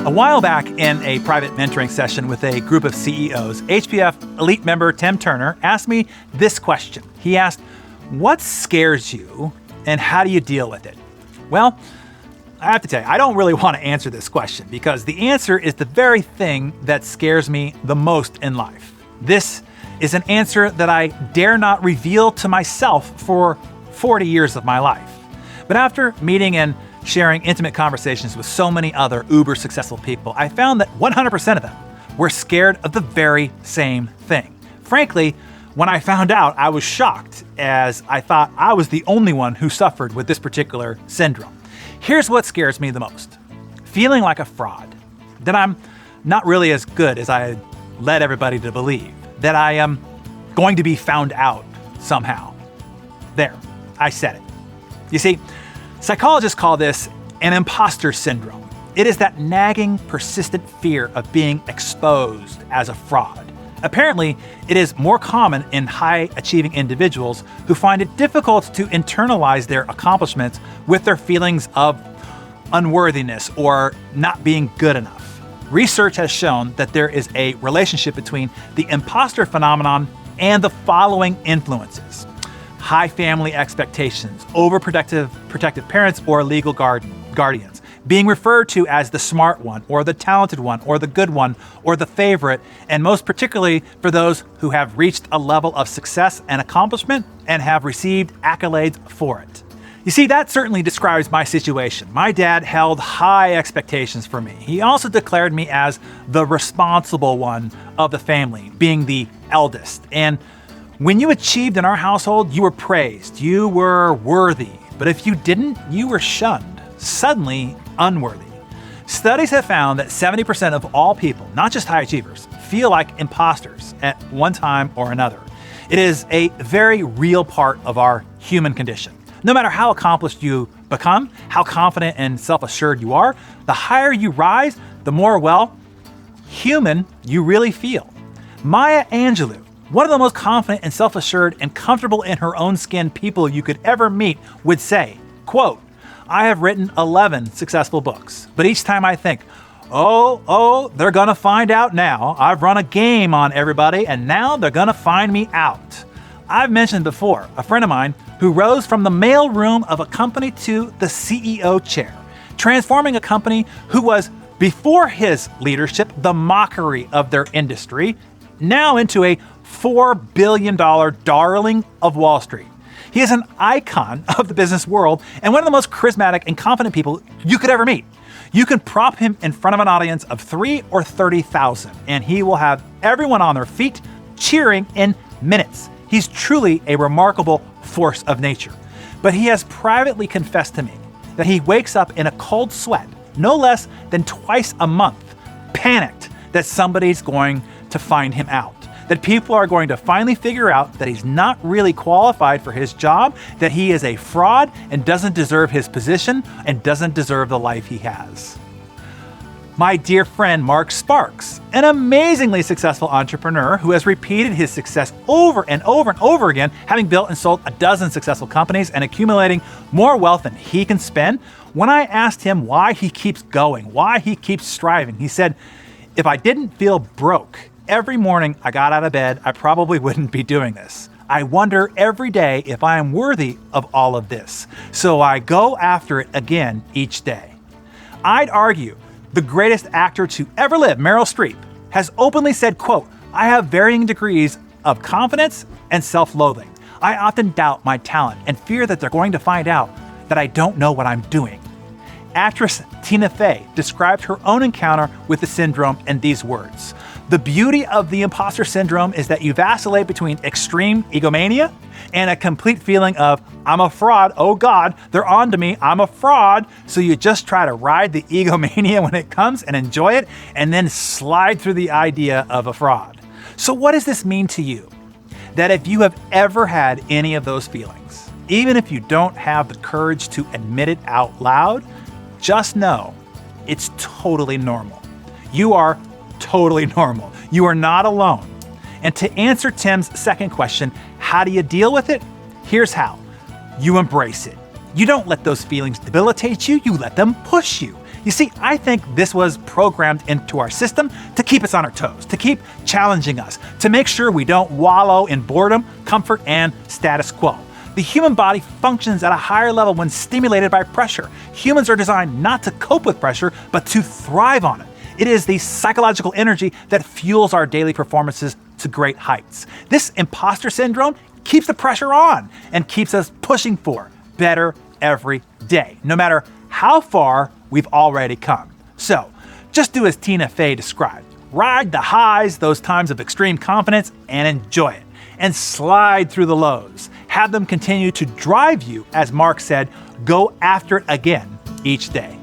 A while back in a private mentoring session with a group of CEOs, HPF elite member Tim Turner asked me this question. He asked, "What scares you and how do you deal with it?" Well, I have to tell you, I don't really want to answer this question because the answer is the very thing that scares me the most in life. This is an answer that I dare not reveal to myself for 40 years of my life. But after meeting and sharing intimate conversations with so many other uber successful people, I found that 100% of them were scared of the very same thing. Frankly, when I found out, I was shocked, as I thought I was the only one who suffered with this particular syndrome. Here's what scares me the most: feeling like a fraud, that I'm not really as good as I led everybody to believe, that I am going to be found out somehow. There, I said it. You see, psychologists call this an imposter syndrome. It is that nagging, persistent fear of being exposed as a fraud. Apparently, it is more common in high-achieving individuals who find it difficult to internalize their accomplishments with their feelings of unworthiness or not being good enough. Research has shown that there is a relationship between the imposter phenomenon and the following influences: high family expectations, overprotective parents or legal guardians, being referred to as the smart one or the talented one or the good one or the favorite, and most particularly for those who have reached a level of success and accomplishment and have received accolades for it. You see, that certainly describes my situation. My dad held high expectations for me. He also declared me as the responsible one of the family, being the eldest. And when you achieved in our household, you were praised, you were worthy. But if you didn't, you were shunned, suddenly unworthy. Studies have found that 70% of all people, not just high achievers, feel like imposters at one time or another. It is a very real part of our human condition. No matter how accomplished you become, how confident and self-assured you are, the higher you rise, the more, human you really feel. Maya Angelou, one of the most confident and self-assured and comfortable in her own skin people you could ever meet, would say, quote, "I have written 11 successful books, but each time I think, oh, they're gonna find out now. I've run a game on everybody and now they're gonna find me out." I've mentioned before a friend of mine who rose from the mailroom of a company to the CEO chair, transforming a company who was, before his leadership, the mockery of their industry, now into a $4 billion darling of Wall Street. He is an icon of the business world and one of the most charismatic and confident people you could ever meet. You can prop him in front of an audience of 3 or 30,000 and he will have everyone on their feet cheering in minutes. He's truly a remarkable force of nature. But he has privately confessed to me that he wakes up in a cold sweat no less than twice a month, panicked that somebody's going to find him out, that people are going to finally figure out that he's not really qualified for his job, that he is a fraud and doesn't deserve his position and doesn't deserve the life he has. My dear friend Mark Sparks, an amazingly successful entrepreneur who has repeated his success over and over and over again, having built and sold a dozen successful companies and accumulating more wealth than he can spend, when I asked him why he keeps going, why he keeps striving, he said, "If I didn't feel broke every morning I got out of bed, I probably wouldn't be doing this. I wonder every day if I am worthy of all of this. So I go after it again each day." I'd argue the greatest actor to ever live, Meryl Streep, has openly said, quote, "I have varying degrees of confidence and self-loathing. I often doubt my talent and fear that they're going to find out that I don't know what I'm doing." Actress Tina Fey described her own encounter with the syndrome in these words: "The beauty of the imposter syndrome is that you vacillate between extreme egomania and a complete feeling of, I'm a fraud, oh God, they're on to me, I'm a fraud. So you just try to ride the egomania when it comes and enjoy it, and then slide through the idea of a fraud." So what does this mean to you? That if you have ever had any of those feelings, even if you don't have the courage to admit it out loud, just know it's totally normal. You are totally normal. You are not alone. And to answer Tim's second question, how do you deal with it? Here's how. You embrace it. You don't let those feelings debilitate you. You let them push you. You see, I think this was programmed into our system to keep us on our toes, to keep challenging us, to make sure we don't wallow in boredom, comfort, and status quo. The human body functions at a higher level when stimulated by pressure. Humans are designed not to cope with pressure, but to thrive on it. It is the psychological energy that fuels our daily performances to great heights. This imposter syndrome keeps the pressure on and keeps us pushing for better every day, no matter how far we've already come. So, just do as Tina Fey described. Ride the highs, those times of extreme confidence, and enjoy it. And slide through the lows. Have them continue to drive you, as Mark said, go after it again each day.